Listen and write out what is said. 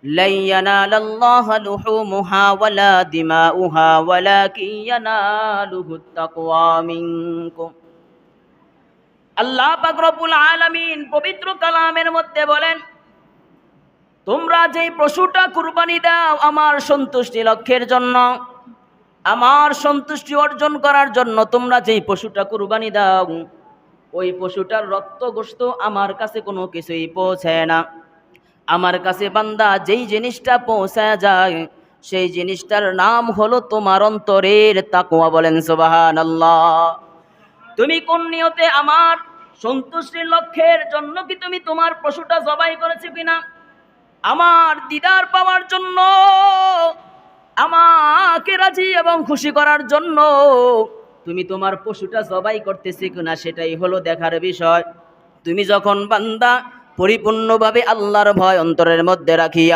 লান ইয়ানালাল্লাহা লুহুমুহা ওয়ালা দিমাউহা ওয়ালাকিন ইয়ানালুহুত তাকওয়া মিনকুম। আল্লাহ পাক রব্বুল আলামিন পবিত্র কালামের মধ্যে বলেন, তোমরা যেই পশুটা কুরবানি দাও আমার সন্তুষ্টি লক্ষ্যের জন্য, আমার সন্তুষ্টি অর্জন করার জন্য তোমরা যেই পশুটা কুরবানি দাও, ওই পশুটার রক্ত গোশত আমার কাছে কোনো কিছুই পৌঁছায় না। আমার কাছে বান্দা যেই জিনিসটা পৌঁছায় যায় সেই জিনিসটার নাম হলো তোমার অন্তরের তাকওয়া। বলেন সুবহানাল্লাহ। তুমি কোন নিয়তে আমার সন্তুষ্টির লক্ষ্যের জন্য কি তুমি তোমার পশুটা জবাই করেছো কিনা, আমার দিদার পাওয়ার জন্য, আমাকে রাজি এবং খুশি করার জন্য তুমি তোমার পশুটা জবাই করতেছি কিনা, সেটাই হলো দেখার বিষয়। তুমি যখন বান্দা পরিপূর্ণভাবে আল্লাহর ভয় অন্তরের মধ্যে রাখিয়া